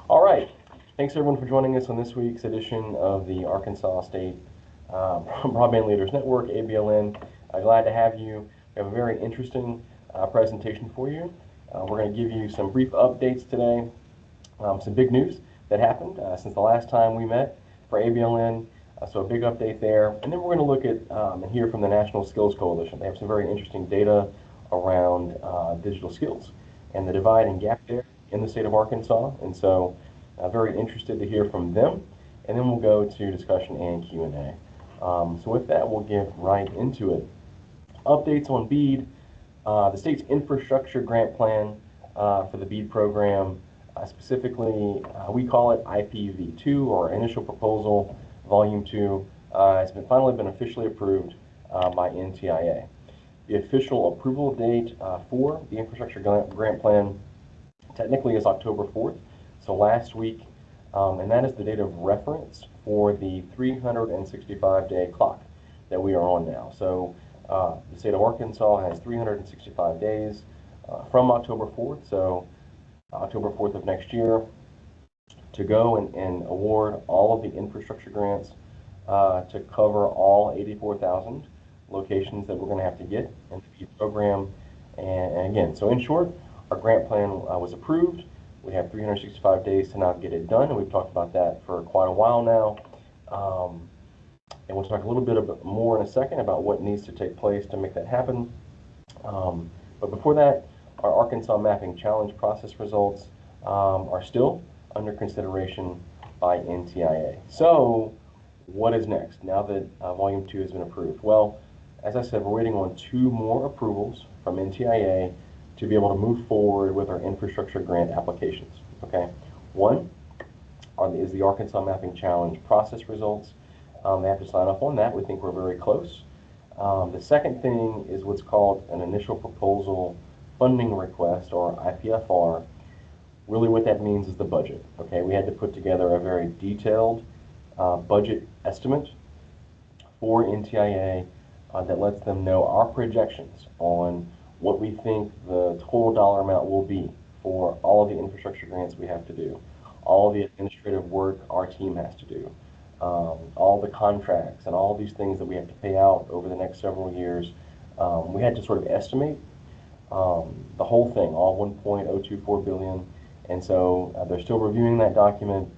All right. Thanks everyone for joining us on this week's edition of the Arkansas State Broadband Leaders Network, ABLN. Glad to have you. We have a very interesting presentation for you. We're going to give you some brief updates today, some big news that happened since the last time we met for ABLN. So a big update there. And then we're going to look at and hear from the National Skills Coalition. They have some very interesting data around digital skills and the divide and gap there in the state of Arkansas. And so very interested to hear from them. And then we'll go to discussion and Q&A. So with that, we'll get right into it. Updates on BEAD, the state's infrastructure grant plan for the BEAD program. Specifically, we call it IPV2, or Initial Proposal Volume 2, has finally been officially approved by NTIA. The official approval date for the infrastructure grant plan technically is October 4th, so last week, and that is the date of reference for the 365-day clock that we are on now. So the state of Arkansas has 365 days from October 4th, so October 4th of next year, to go and award all of the infrastructure grants to cover all 84,000 locations that we're going to have to get in the program. And again, so in short, our grant plan was approved. We have 365 days to now get it done, and we've talked about that for quite a while now. And we'll talk a little bit more in a second about what needs to take place to make that happen. But before that, our Arkansas Mapping Challenge process results are still under consideration by NTIA. So what is next now that Volume 2 has been approved? Well, as I said, we're waiting on 2 more approvals from NTIA to be able to move forward with our infrastructure grant applications. Okay, one is the Arkansas Mapping Challenge process results. They have to sign off on that. We think we're very close. The second thing is what's called an Initial Proposal Funding Request, or IPFR. Really what that means is the budget. Okay, we had to put together a very detailed budget estimate for NTIA that lets them know our projections on what we think the total dollar amount will be for all of the infrastructure grants we have to do, all of the administrative work our team has to do, all the contracts and all these things that we have to pay out over the next several years. We had to sort of estimate the whole thing, all 1.024 billion. And so they're still reviewing that document.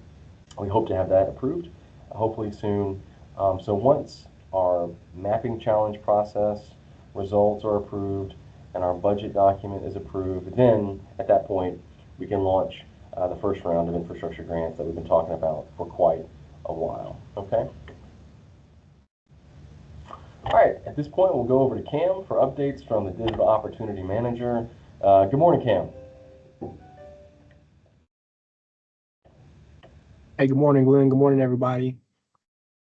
We hope to have that approved hopefully soon. So once our mapping challenge process results are approved and our budget document is approved, then at that point we can launch the first round of infrastructure grants that we've been talking about for quite a while. Okay. All right, at this point we'll go over to Cam for updates from the Digital Opportunity Manager. Good morning, Cam. Hey, good morning, Glenn. Good morning, everybody.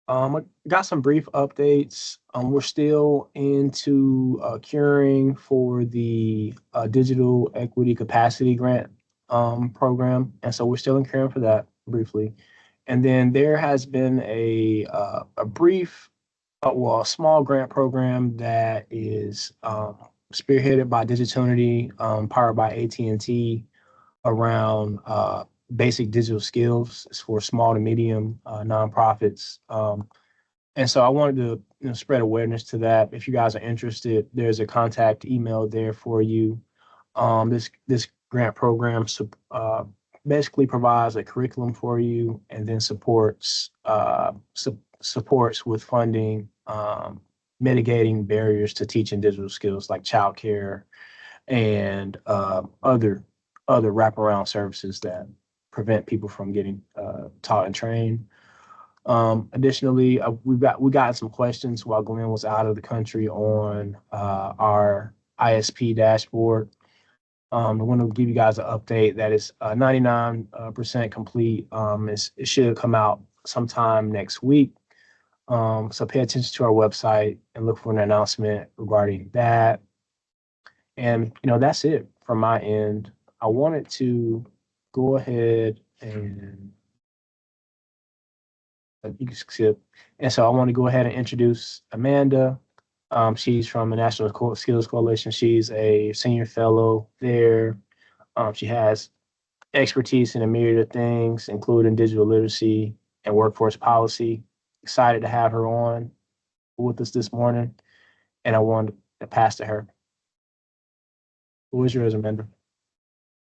I got some brief updates. We're still into curing for the Digital Equity Capacity Grant program, and so we're still in curing for that briefly. And then there has been a brief, a small grant program that is spearheaded by Digitunity, powered by AT&T, around basic digital skills for small to medium nonprofits. And so I wanted to spread awareness to that. If you guys are interested, there's a contact email there for you. This grant program basically provides a curriculum for you, and then supports with funding, mitigating barriers to teaching digital skills like childcare and other wraparound services that prevent people from getting taught and trained. Additionally, we got some questions while Glenn was out of the country on our ISP dashboard. I want to give you guys an update that is 99% complete. It should come out sometime next week. So pay attention to our website and look for an announcement regarding that. And that's it from my end. I wanted to go ahead and you can skip. And so I want to go ahead and introduce Amanda. She's from the National Skills Coalition. She's a senior fellow there. She has expertise in a myriad of things, including digital literacy and workforce policy. Excited to have her on with us this morning, and I wanted to pass to her. Who is yours, Amanda?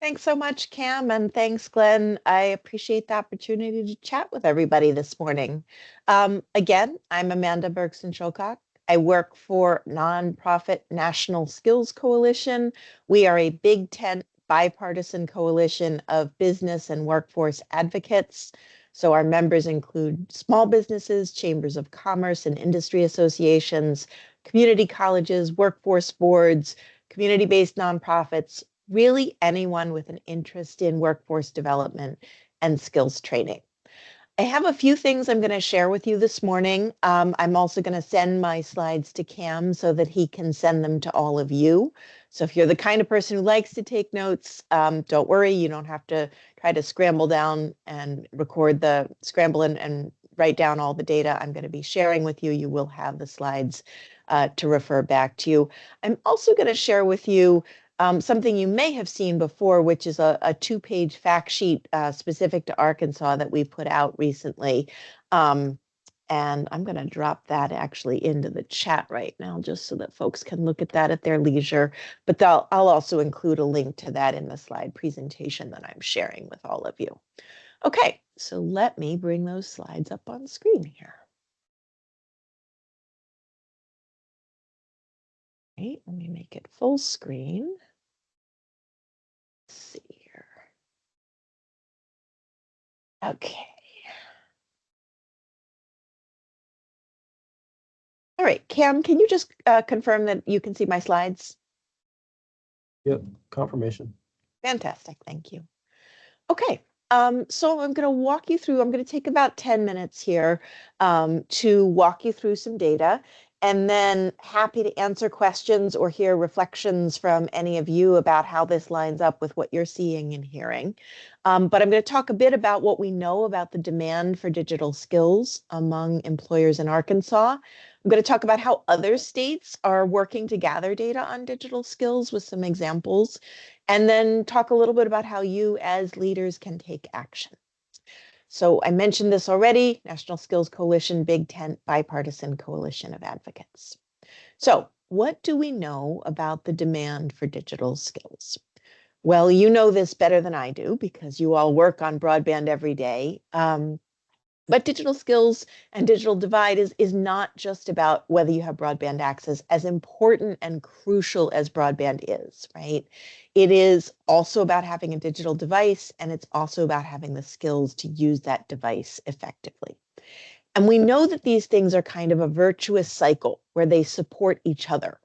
Thanks so much, Cam, and thanks, Glenn. I appreciate the opportunity to chat with everybody this morning. Again, I'm Amanda Bergson-Shulcock. I work for nonprofit National Skills Coalition. We are a Big Tent bipartisan coalition of business and workforce advocates. So our members include small businesses, chambers of commerce and industry associations, community colleges, workforce boards, community-based nonprofits, really anyone with an interest in workforce development and skills training. I have a few things I'm going to share with you this morning. I'm also going to send my slides to Cam so that he can send them to all of you. So if you're the kind of person who likes to take notes, don't worry, you don't have to try to scramble down and scramble and write down all the data I'm going to be sharing with you. You will have the slides to refer back to you. I'm also going to share with you something you may have seen before, which is a two-page fact sheet specific to Arkansas that we put out recently. And I'm going to drop that actually into the chat right now, just so that folks can look at that at their leisure. But I'll also include a link to that in the slide presentation that I'm sharing with all of you. Okay, so let me bring those slides up on screen here. Right, let me make it full screen. Let's see here. Okay. All right, Cam, can you just confirm that you can see my slides? Yep, confirmation. Fantastic, thank you. Okay, so I'm going to walk you through, I'm going to take about 10 minutes here to walk you through some data, and then happy to answer questions or hear reflections from any of you about how this lines up with what you're seeing and hearing. But I'm going to talk a bit about what we know about the demand for digital skills among employers in Arkansas. I'm going to talk about how other states are working to gather data on digital skills with some examples, and then talk a little bit about how you as leaders can take action. So I mentioned this already, National Skills Coalition, Big Tent bipartisan coalition of advocates. So what do we know about the demand for digital skills? Well, you know this better than I do because you all work on broadband every day. But digital skills and digital divide is not just about whether you have broadband access, as important and crucial as broadband is, right? It is also about having a digital device, and it's also about having the skills to use that device effectively. And we know that these things are kind of a virtuous cycle where they support each other.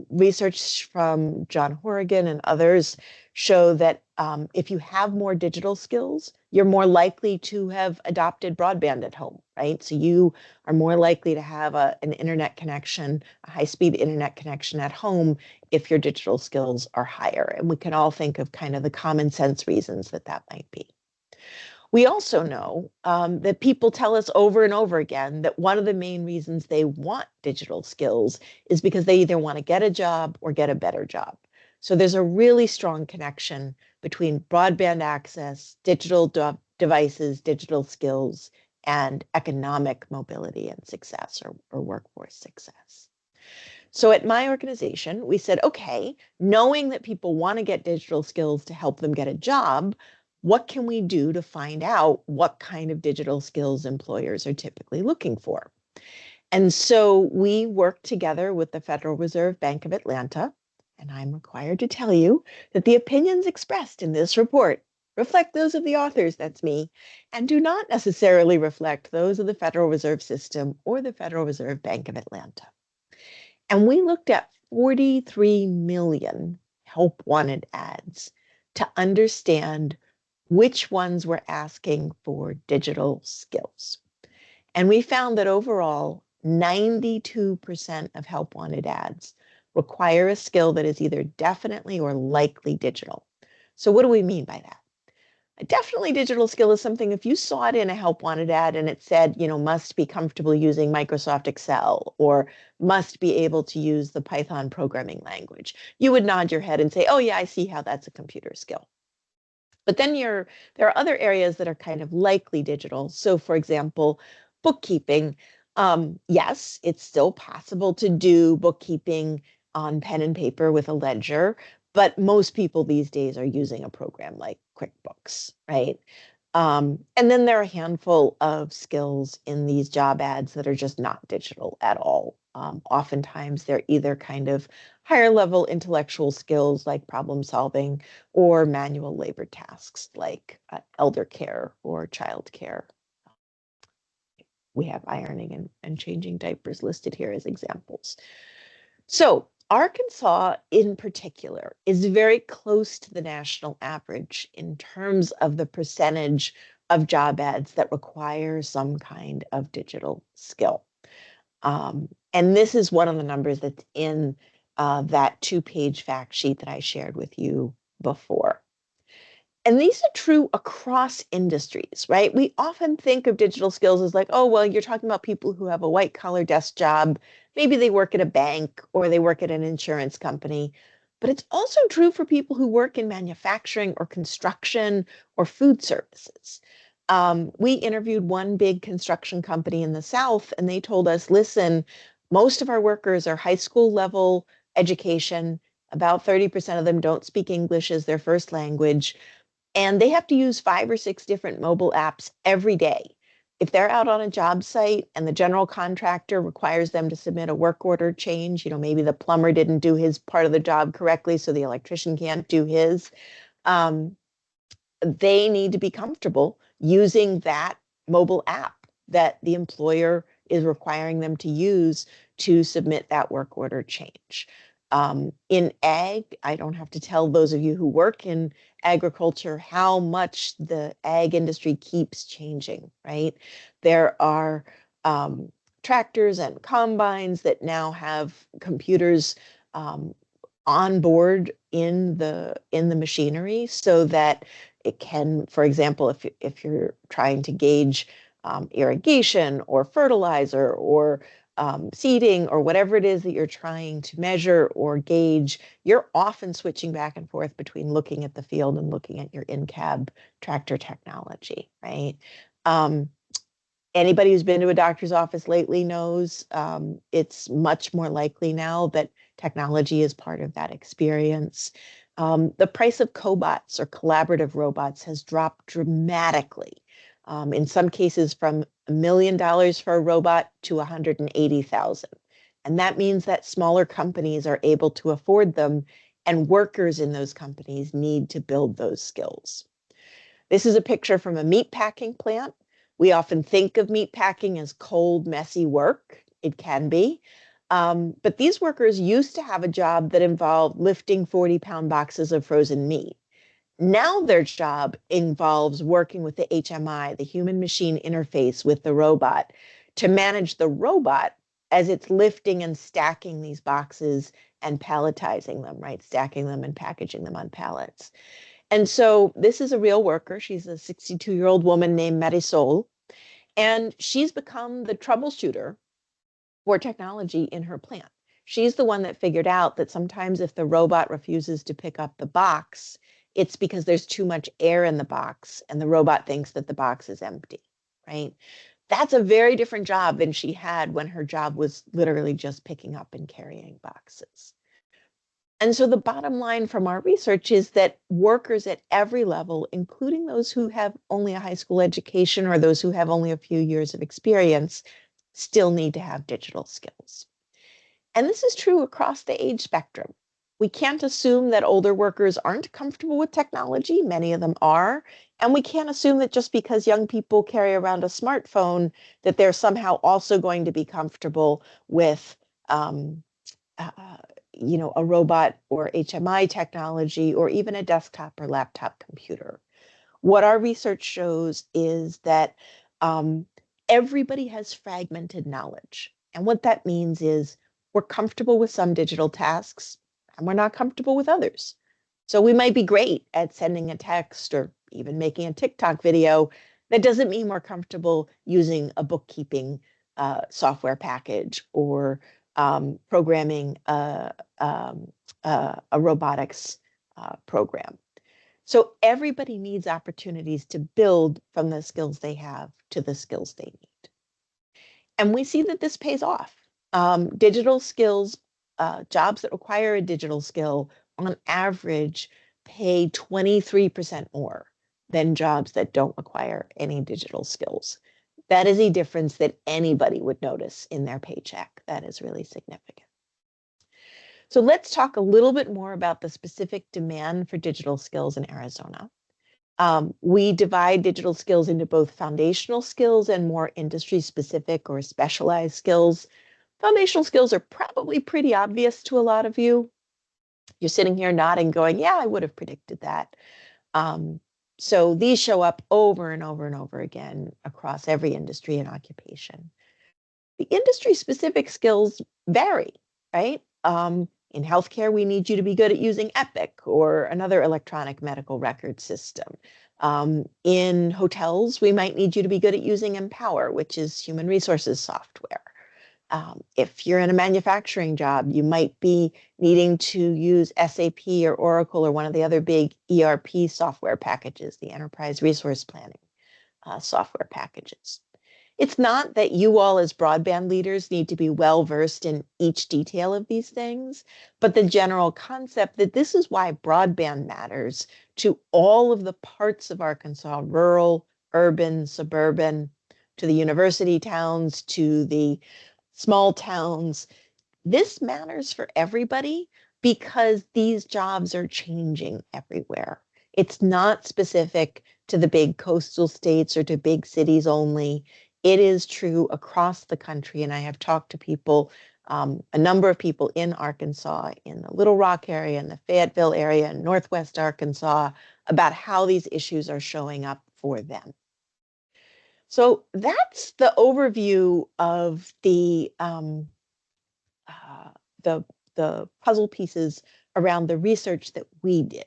Research from John Horrigan and others show that if you have more digital skills, you're more likely to have adopted broadband at home, right? So you are more likely to have an internet connection, a high-speed internet connection at home if your digital skills are higher. And we can all think of kind of the common sense reasons that that might be. We also know that people tell us over and over again that one of the main reasons they want digital skills is because they either want to get a job or get a better job. So there's a really strong connection between broadband access, digital devices, digital skills, and economic mobility and success or workforce success. So at my organization, we said, okay, knowing that people want to get digital skills to help them get a job, what can we do to find out what kind of digital skills employers are typically looking for? And so we worked together with the Federal Reserve Bank of Atlanta, and I'm required to tell you that the opinions expressed in this report reflect those of the authors, that's me, and do not necessarily reflect those of the Federal Reserve System or the Federal Reserve Bank of Atlanta. And we looked at 43 million help wanted ads to understand which ones were asking for digital skills. And we found that overall, 92% of help wanted ads require a skill that is either definitely or likely digital. So what do we mean by that? A definitely digital skill is something if you saw it in a help wanted ad and it said, must be comfortable using Microsoft Excel or must be able to use the Python programming language, you would nod your head and say, oh yeah, I see how that's a computer skill. But then there are other areas that are kind of likely digital. So for example, bookkeeping. Yes, it's still possible to do bookkeeping on pen and paper with a ledger, but most people these days are using a program like QuickBooks, right? And then there are a handful of skills in these job ads that are just not digital at all. Oftentimes, they're either kind of higher level intellectual skills like problem solving or manual labor tasks like elder care or child care. We have ironing and changing diapers listed here as examples. So Arkansas in particular is very close to the national average in terms of the percentage of job ads that require some kind of digital skill. And this is one of the numbers that's in that 2-page fact sheet that I shared with you before. And these are true across industries, right? We often think of digital skills as like, oh, well, you're talking about people who have a white collar desk job. Maybe they work at a bank or they work at an insurance company. But it's also true for people who work in manufacturing or construction or food services. We interviewed one big construction company in the South, and they told us, listen, most of our workers are high school level education. About 30% of them don't speak English as their first language. And they have to use 5 or 6 different mobile apps every day. If they're out on a job site and the general contractor requires them to submit a work order change, maybe the plumber didn't do his part of the job correctly, so the electrician can't do his. They need to be comfortable using that mobile app that the employer is requiring them to use to submit that work order change. In ag, I don't have to tell those of you who work in agriculture how much the ag industry keeps changing, right? There are tractors and combines that now have computers on board in the machinery so that it can, for example, if you're trying to gauge irrigation or fertilizer or seeding or whatever it is that you're trying to measure or gauge, you're often switching back and forth between looking at the field and looking at your in-cab tractor technology, right? Anybody who's been to a doctor's office lately knows it's much more likely now that technology is part of that experience. The price of cobots or collaborative robots has dropped dramatically. In some cases from $1 million for a robot to 180,000. And that means that smaller companies are able to afford them and workers in those companies need to build those skills. This is a picture from a meat packing plant. We often think of meat packing as cold, messy work. It can be. But these workers used to have a job that involved lifting 40-pound boxes of frozen meat. Now their job involves working with the HMI, the human machine interface with the robot, to manage the robot as it's lifting and stacking these boxes and palletizing them, right? Stacking them and packaging them on pallets. And so this is a real worker. She's a 62-year-old woman named Marisol, and she's become the troubleshooter for technology in her plant. She's the one that figured out that sometimes if the robot refuses to pick up the box, it's because there's too much air in the box and the robot thinks that the box is empty, right? That's a very different job than she had when her job was literally just picking up and carrying boxes. And so the bottom line from our research is that workers at every level, including those who have only a high school education or those who have only a few years of experience, still need to have digital skills. And this is true across the age spectrum. We can't assume that older workers aren't comfortable with technology. Many of them are. And we can't assume that just because young people carry around a smartphone, that they're somehow also going to be comfortable with a robot or HMI technology, or even a desktop or laptop computer. What our research shows is that everybody has fragmented knowledge. And what that means is we're comfortable with some digital tasks and we're not comfortable with others. So we might be great at sending a text or even making a TikTok video. That doesn't mean we're comfortable using a bookkeeping software package or programming a robotics program. So everybody needs opportunities to build from the skills they have to the skills they need. And we see that this pays off. Digital skills, jobs that require a digital skill on average pay 23% more than jobs that don't require any digital skills. That is a difference that anybody would notice in their paycheck. That is really significant. So let's talk a little bit more about the specific demand for digital skills in Arizona. We divide digital skills into both foundational skills and more industry specific or specialized skills. Foundational skills are probably pretty obvious to a lot of you. You're sitting here nodding, going, yeah, I would have predicted that. So these show up over and over and over again across every industry and occupation. The industry specific skills vary, right? In healthcare, we need you to be good at using Epic or another electronic medical record system. In hotels, we might need you to be good at using Empower, which is human resources software. If you're in a manufacturing job, you might be needing to use SAP or Oracle or one of the other big ERP software packages, the enterprise resource planning software packages. It's not that you all as broadband leaders need to be well versed in each detail of these things, but the general concept that this is why broadband matters to all of the parts of Arkansas, rural, urban, suburban, to the university towns, to the small towns. This matters for everybody because these jobs are changing everywhere. It's not specific to the big coastal states or to big cities only. It is true across the country. And I have talked to people, a number of people in Arkansas, in the Little Rock area, in the Fayetteville area, in Northwest Arkansas, about how these issues are showing up for them. So that's the overview of the the puzzle pieces around the research that we did.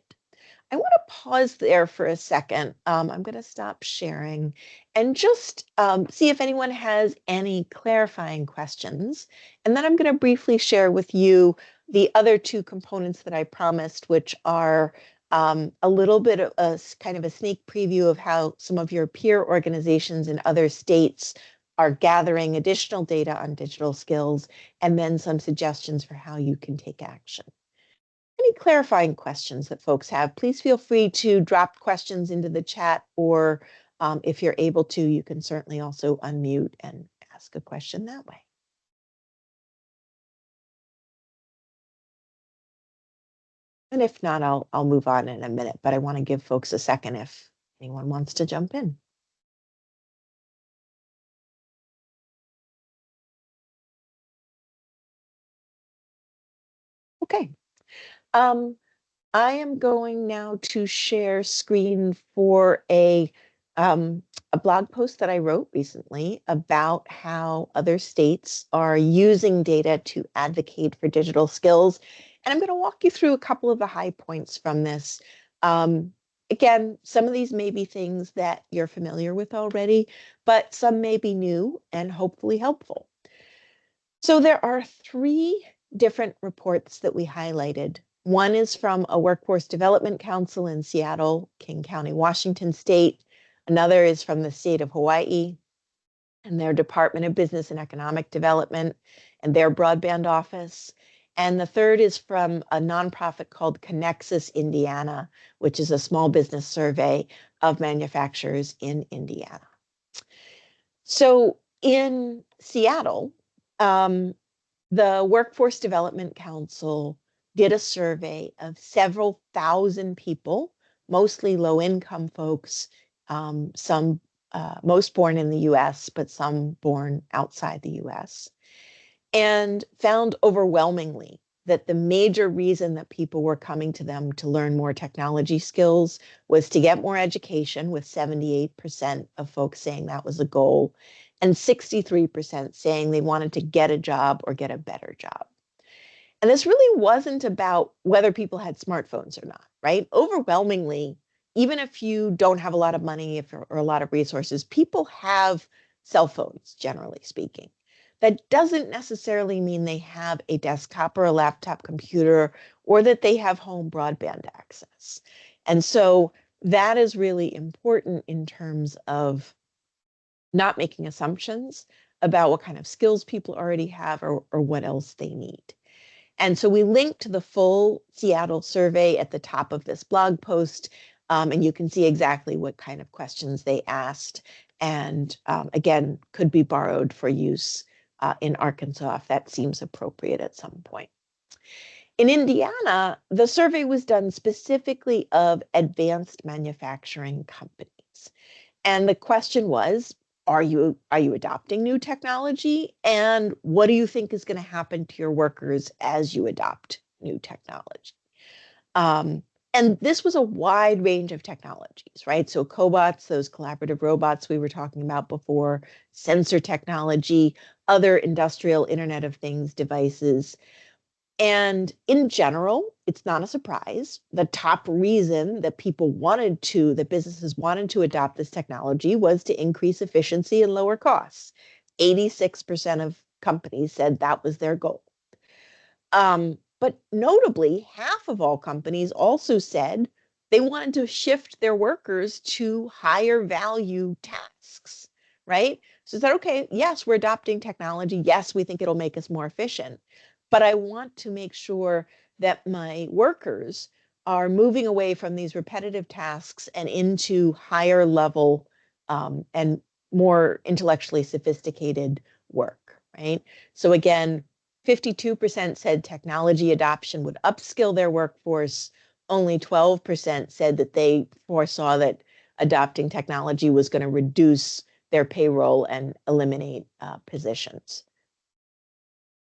I want to pause there for a second. I'm going to stop sharing and just see if anyone has any clarifying questions. And then I'm going to briefly share with you the other two components that I promised, which are a little bit of a kind of a sneak preview of how some of your peer organizations in other states are gathering additional data on digital skills, and then some suggestions for how you can take action. Any clarifying questions that folks have, please feel free to drop questions into the chat, or if you're able to, you can certainly also unmute and ask a question that way. And if not, I'll move on in a minute, but I want to give folks a second if anyone wants to jump in. Okay. I am going now to share screen for a blog post that I wrote recently about how other states are using data to advocate for digital skills. And I'm going to walk you through a couple of the high points from this. Again, some of these may be things that you're familiar with already, but some may be new and hopefully helpful. So there are three different reports that we highlighted. One is from a workforce development council in Seattle, King County, Washington State. Another is from the state of Hawaii and their Department of Business and Economic Development and their broadband office. And the third is from a nonprofit called Connexus Indiana, which is a small business survey of manufacturers in Indiana. So in Seattle, the Workforce Development Council did a survey of several thousand people, mostly low-income folks, some most born in the US, but some born outside the US, and found overwhelmingly that the major reason that people were coming to them to learn more technology skills was to get more education, with 78% of folks saying that was a goal, and 63% saying they wanted to get a job or get a better job. And this really wasn't about whether people had smartphones or not, right? Overwhelmingly, even if you don't have a lot of money or a lot of resources, people have cell phones, generally speaking. That doesn't necessarily mean they have a desktop or a laptop computer or that they have home broadband access. And so that is really important in terms of not making assumptions about what kind of skills people already have or what else they need. And so we linked to the full Seattle survey at the top of this blog post, and you can see exactly what kind of questions they asked. And again, could be borrowed for use in Arkansas if that seems appropriate at some point. In Indiana, the survey was done specifically of advanced manufacturing companies. And the question was, are you adopting new technology? And what do you think is going to happen to your workers as you adopt new technology? And this was a wide range of technologies, right? So cobots, those collaborative robots we were talking about before, sensor technology, other industrial Internet of Things devices. And in general, it's not a surprise. The top reason that that businesses wanted to adopt this technology was to increase efficiency and lower costs. 86% of companies said that was their goal. But notably, half of all companies also said they wanted to shift their workers to higher value tasks, right? So it's that, okay, yes, we're adopting technology. Yes, we think it'll make us more efficient, but I want to make sure that my workers are moving away from these repetitive tasks and into higher level and more intellectually sophisticated work, right? So again, 52% said technology adoption would upskill their workforce. Only 12% said that they foresaw that adopting technology was going to reduce their payroll and eliminate positions.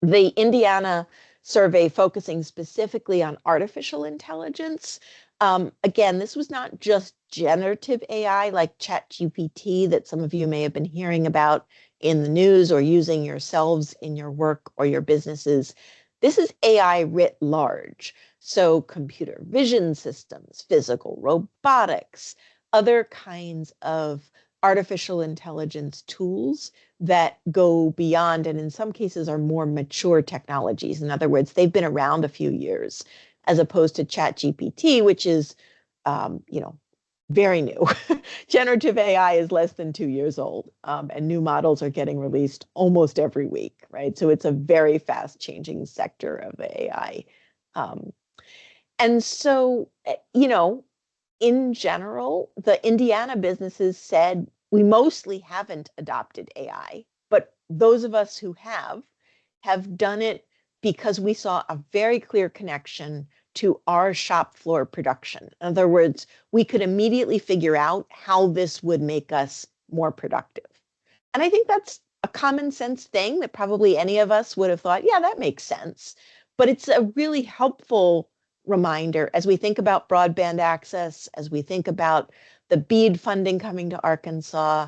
The Indiana survey focusing specifically on artificial intelligence. Again, this was not just generative AI like ChatGPT that some of you may have been hearing about in the news or using yourselves in your work or your businesses. This is AI writ large. So computer vision systems, physical robotics, other kinds of artificial intelligence tools that go beyond and in some cases are more mature technologies. In other words, they've been around a few years as opposed to ChatGPT, which is, very new. Generative AI is less than 2 years old, and new models are getting released almost every week, right? So it's a very fast changing sector of AI. And so, in general, the Indiana businesses said, we mostly haven't adopted AI, but those of us who have done it because we saw a very clear connection to our shop floor production. In other words, we could immediately figure out how this would make us more productive. And I think that's a common sense thing that probably any of us would have thought, yeah, that makes sense. But it's a really helpful reminder as we think about broadband access, as we think about the BEAD funding coming to Arkansas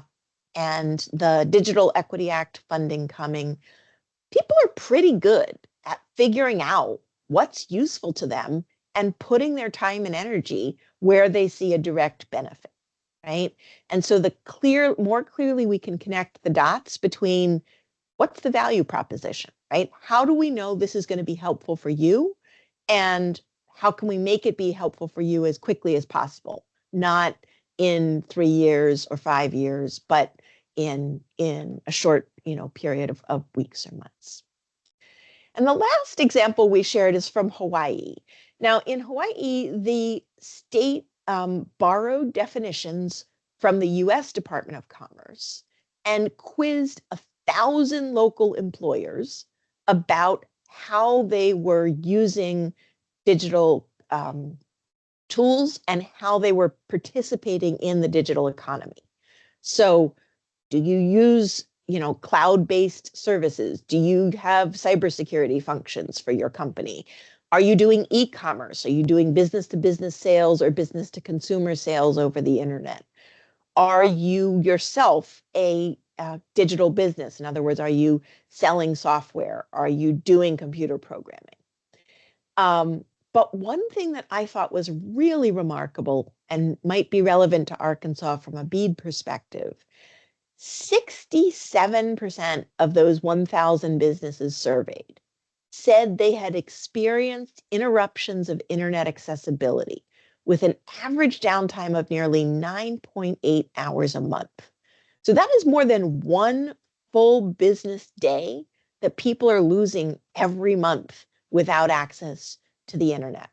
and the Digital Equity Act funding coming. People are pretty good at figuring out what's useful to them and putting their time and energy where they see a direct benefit, right? And so more clearly we can connect the dots between what's the value proposition, right? How do we know this is going to be helpful for you? And how can we make it be helpful for you as quickly as possible? Not in 3 years or 5 years, but in a short, period of weeks or months. And the last example we shared is from Hawaii. Now, in Hawaii, the state borrowed definitions from the US Department of Commerce and quizzed 1,000 local employers about how they were using digital tools and how they were participating in the digital economy. So do you use cloud-based services? Do you have cybersecurity functions for your company? Are you doing e-commerce? Are you doing business-to-business sales or business-to-consumer sales over the internet? Are you yourself a digital business? In other words, are you selling software? Are you doing computer programming? But one thing that I thought was really remarkable and might be relevant to Arkansas from a BEAD perspective, 67% of those 1,000 businesses surveyed said they had experienced interruptions of internet accessibility, with an average downtime of nearly 9.8 hours a month. So that is more than one full business day that people are losing every month without access to the internet.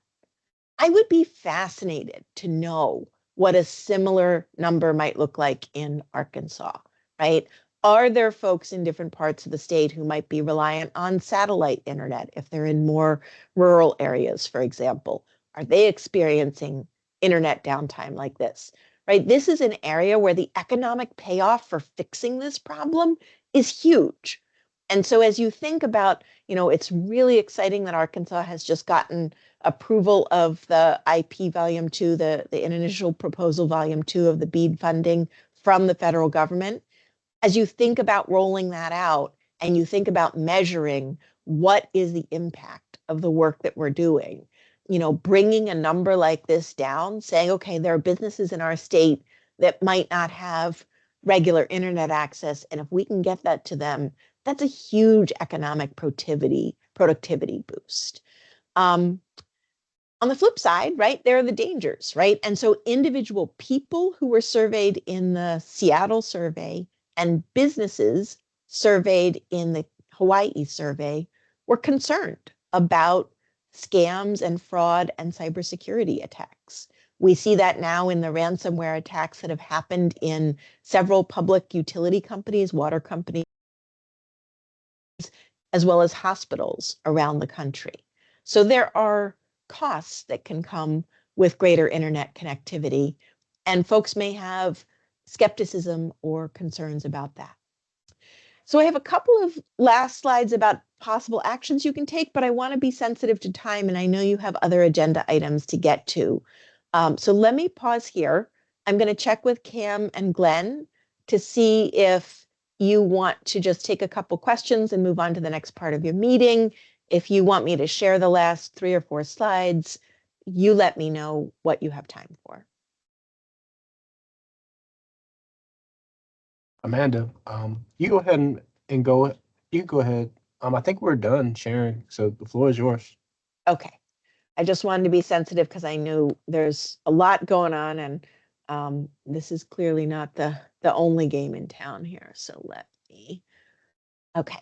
I would be fascinated to know what a similar number might look like in Arkansas, right? Are there folks in different parts of the state who might be reliant on satellite internet if they're in more rural areas, for example? Are they experiencing internet downtime like this, right? This is an area where the economic payoff for fixing this problem is huge. And so as you think about, it's really exciting that Arkansas has just gotten approval of the IP Volume 2, the initial proposal Volume 2 of the BEAD funding from the federal government. As you think about rolling that out and you think about measuring what is the impact of the work that we're doing, bringing a number like this down, saying, okay, there are businesses in our state that might not have regular internet access. And if we can get that to them, that's a huge economic productivity boost. On the flip side, right, there are the dangers, right? And so individual people who were surveyed in the Seattle survey and businesses surveyed in the Hawaii survey were concerned about scams and fraud and cybersecurity attacks. We see that now in the ransomware attacks that have happened in several public utility companies, water companies, as well as hospitals around the country. So there are costs that can come with greater internet connectivity, and folks may have skepticism or concerns about that. So I have a couple of last slides about possible actions you can take, but I want to be sensitive to time, and I know you have other agenda items to get to. So let me pause here. I'm going to check with Cam and Glenn to see if you want to just take a couple questions and move on to the next part of your meeting. If you want me to share the last 3 or 4 slides, you let me know what you have time for. Amanda, you go ahead and go. You can go ahead. I think we're done sharing, so the floor is yours. Okay. I just wanted to be sensitive because I knew there's a lot going on, and this is clearly not the only game in town here. So let me. Okay.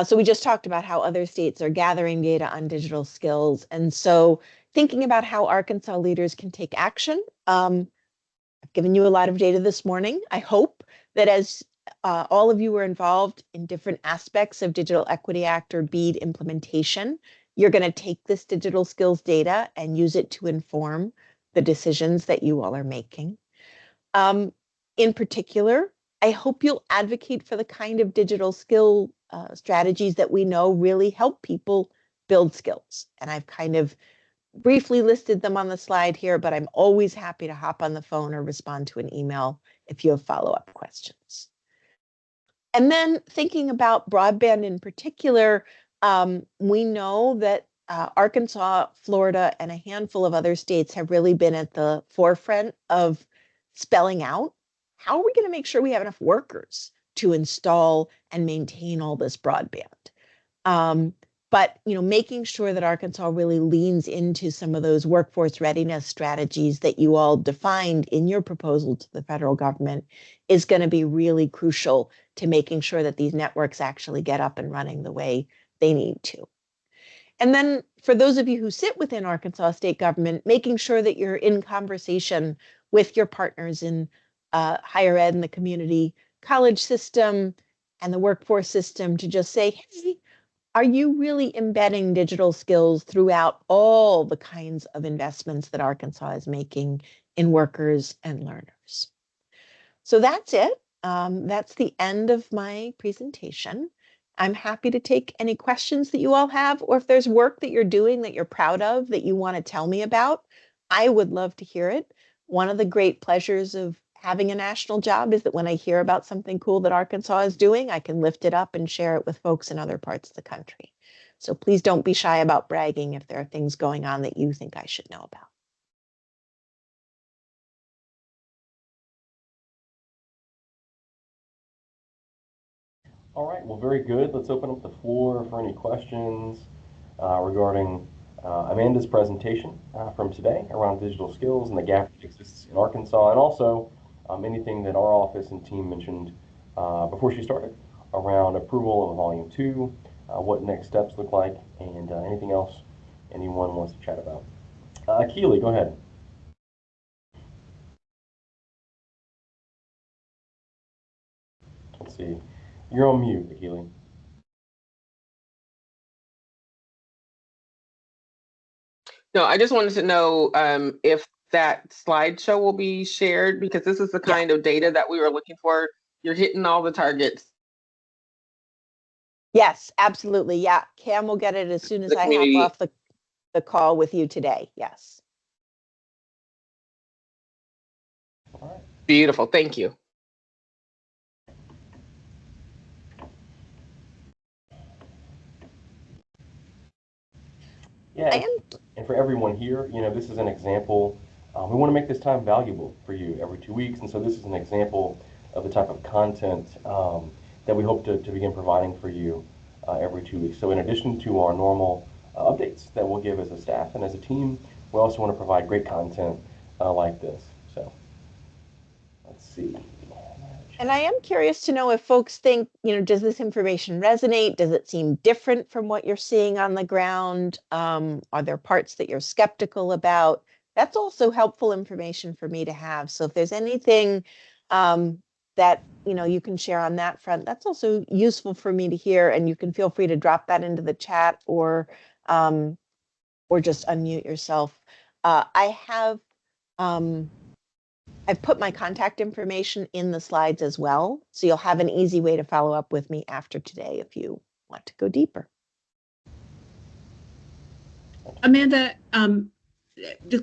So we just talked about how other states are gathering data on digital skills, and so thinking about how Arkansas leaders can take action. I've given you a lot of data this morning. I hope that as all of you are involved in different aspects of Digital Equity Act or BEAD implementation, you're going to take this digital skills data and use it to inform the decisions that you all are making. In particular, I hope you'll advocate for the kind of digital skill strategies that we know really help people build skills. And I've kind of briefly listed them on the slide here, but I'm always happy to hop on the phone or respond to an email if you have follow-up questions. And then thinking about broadband in particular, we know that Arkansas, Florida, and a handful of other states have really been at the forefront of spelling out how are we going to make sure we have enough workers to install and maintain all this broadband. But making sure that Arkansas really leans into some of those workforce readiness strategies that you all defined in your proposal to the federal government is going to be really crucial to making sure that these networks actually get up and running the way they need to. And then for those of you who sit within Arkansas state government, making sure that you're in conversation with your partners in higher ed and the community college system and the workforce system to just say, hey, are you really embedding digital skills throughout all the kinds of investments that Arkansas is making in workers and learners? So that's it. That's the end of my presentation. I'm happy to take any questions that you all have, or if there's work that you're doing that you're proud of that you want to tell me about, I would love to hear it. One of the great pleasures of having a national job is that when I hear about something cool that Arkansas is doing, I can lift it up and share it with folks in other parts of the country. So please don't be shy about bragging if there are things going on that you think I should know about. All right, well, very good. Let's open up the floor for any questions regarding Amanda's presentation from today around digital skills and the gap that exists in Arkansas, and also anything that our office and team mentioned before she started around approval of Volume 2, what next steps look like, and anything else anyone wants to chat about. Keely, go ahead. Let's see. You're on mute, Keely. No, I just wanted to know if that slideshow will be shared, because this is the kind of data that we were looking for. You're hitting all the targets. Yes, absolutely. Yeah, Cam will get it as soon as I hop off the call with you today. Yes. All right. Beautiful. Thank you. Yeah, and for everyone here, this is an example. We want to make this time valuable for you every 2 weeks, and so this is an example of the type of content that we hope to begin providing for you every 2 weeks. So in addition to our normal updates that we'll give as a staff and as a team, we also want to provide great content like this. So let's see. And I am curious to know if folks think, does this information resonate? Does it seem different from what you're seeing on the ground? Are there parts that you're skeptical about? That's also helpful information for me to have. So if there's anything that you can share on that front, that's also useful for me to hear. And you can feel free to drop that into the chat or just unmute yourself. I've put my contact information in the slides as well, so you'll have an easy way to follow up with me after today if you want to go deeper. Amanda,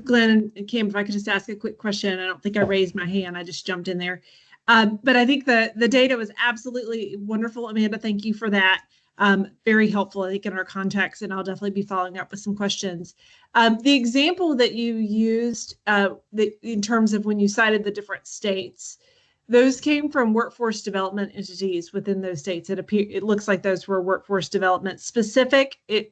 Glenn and Kim, if I could just ask a quick question. I don't think I raised my hand. I just jumped in there. But I think the data was absolutely wonderful. Amanda, thank you for that. Very helpful, I think, in our context, and I'll definitely be following up with some questions. The example that you used in terms of when you cited the different states, those came from workforce development entities within those states. It looks like those were workforce development specific. Were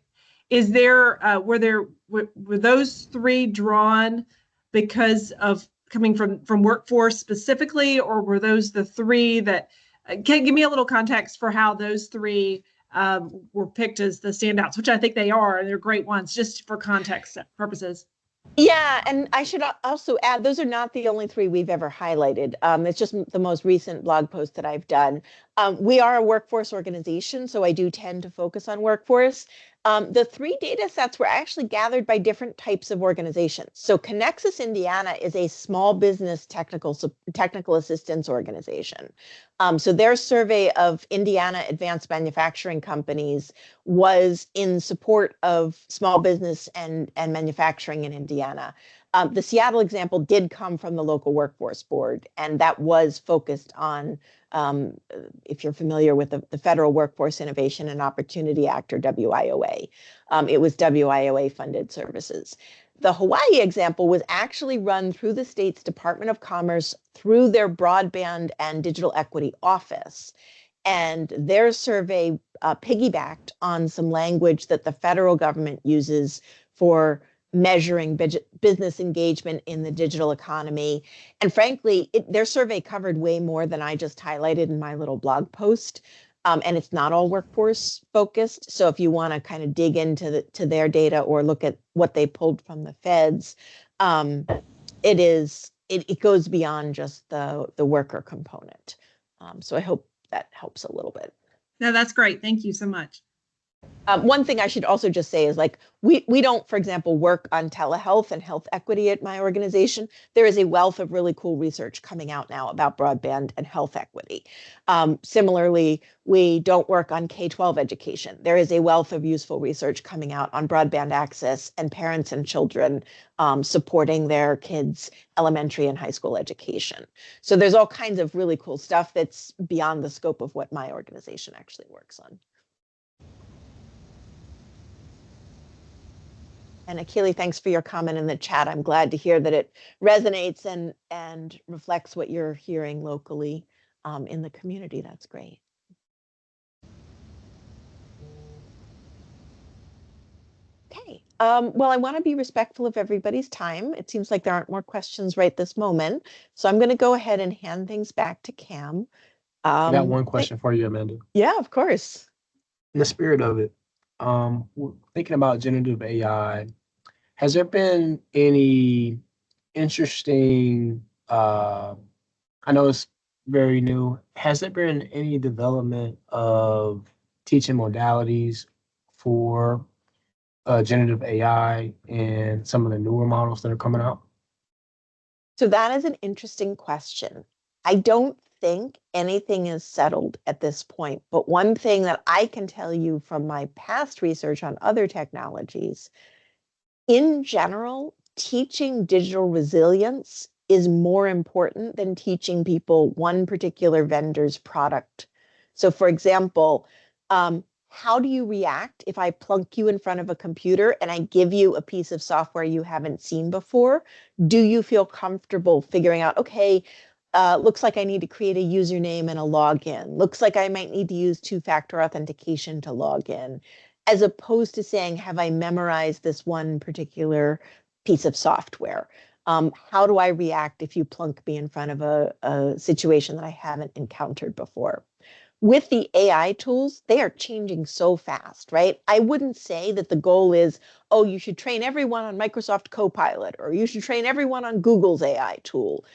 those three drawn because of coming from workforce specifically, or were those the three that can give me a little context for how those three were picked as the standouts, which I think they are, and they're great ones, just for context purposes. Yeah, and I should also add, those are not the only three we've ever highlighted. It's just the most recent blog post that I've done. We are a workforce organization, so I do tend to focus on workforce. The three data sets were actually gathered by different types of organizations. So Connexus Indiana is a small business technical assistance organization. So their survey of Indiana advanced manufacturing companies was in support of small business and manufacturing in Indiana. The Seattle example did come from the local workforce board, and that was focused on, if you're familiar with the Federal Workforce Innovation and Opportunity Act, or WIOA. It was WIOA funded services. The Hawaii example was actually run through the state's Department of Commerce through their Broadband and Digital Equity Office. And their survey piggybacked on some language that the federal government uses for measuring business engagement in the digital economy. And frankly, their survey covered way more than I just highlighted in my little blog post. And it's not all workforce focused. So if you want to kind of dig into their data or look at what they pulled from the feds, it goes beyond just the worker component. So I hope that helps a little bit. No, that's great. Thank you so much. One thing I should also just say is, like, we don't, for example, work on telehealth and health equity at my organization. There is a wealth of really cool research coming out now about broadband and health equity. Similarly, we don't work on K-12 education. There is a wealth of useful research coming out on broadband access and parents and children supporting their kids' elementary and high school education. So there's all kinds of really cool stuff that's beyond the scope of what my organization actually works on. And Akili, thanks for your comment in the chat. I'm glad to hear that it resonates and reflects what you're hearing locally in the community. That's great. Okay. Well, I want to be respectful of everybody's time. It seems like there aren't more questions right this moment. So I'm going to go ahead and hand things back to Cam. I got one Th- question for you, Amanda. yeah, of course. In the spirit of it, thinking about generative AI, has there been any interesting, I know it's very new, has there been any development of teaching modalities for generative AI and some of the newer models that are coming out? So that is an interesting question. I don't think anything is settled at this point, but one thing that I can tell you from my past research on other technologies, in general, teaching digital resilience is more important than teaching people one particular vendor's product. So, for example, how do you react if I plunk you in front of a computer and I give you a piece of software you haven't seen before? Do you feel comfortable figuring out, okay, looks like I need to create a username and a login. Looks like I might need to use two-factor authentication to log in, as opposed to saying, have I memorized this one particular piece of software? How do I react if you plunk me in front of a situation that I haven't encountered before? With the AI tools, they are changing so fast, right? I wouldn't say that the goal is, oh, you should train everyone on Microsoft Copilot, or you should train everyone on Google's AI tool.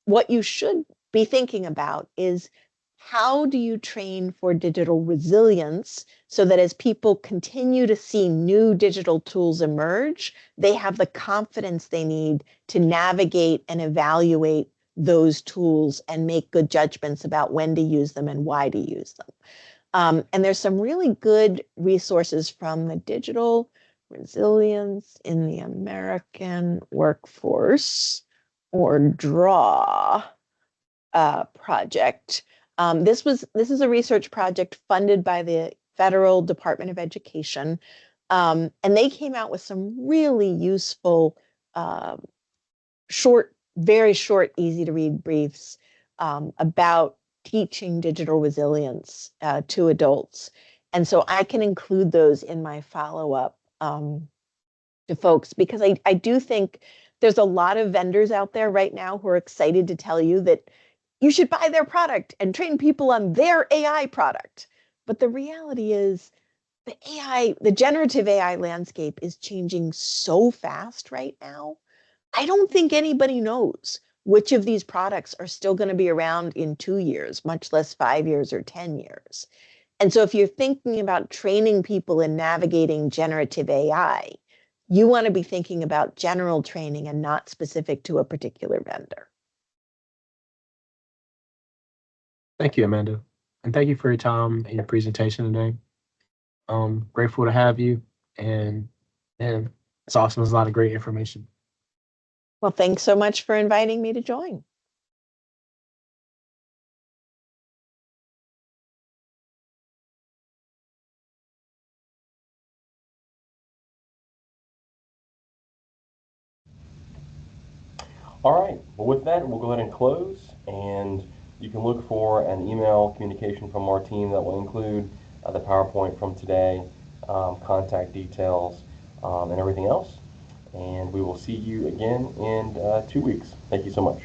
What you should be thinking about is, how do you train for digital resilience so that as people continue to see new digital tools emerge, they have the confidence they need to navigate and evaluate those tools and make good judgments about when to use them and why to use them. And there's some really good resources from the Digital Resilience in the American Workforce, or DRAW, project. This is a research project funded by the Federal Department of Education, and they came out with some really useful, uh, very short, easy to read briefs about teaching digital resilience to adults. And so I can include those in my follow-up to folks, because I do think there's a lot of vendors out there right now who are excited to tell you that you should buy their product and train people on their AI product. But the reality is, the generative AI landscape is changing so fast right now. I don't think anybody knows which of these products are still going to be around in 2 years, much less 5 years or 10 years. And so if you're thinking about training people in navigating generative AI, you want to be thinking about general training and not specific to a particular vendor. Thank you, Amanda. And thank you for your time and your presentation today. Grateful to have you. And it's awesome. There's a lot of great information. Well, thanks so much for inviting me to join. All right, well, with that, we'll go ahead and close, and you can look for an email communication from our team that will include the PowerPoint from today, contact details, and everything else. And we will see you again in 2 weeks. Thank you so much.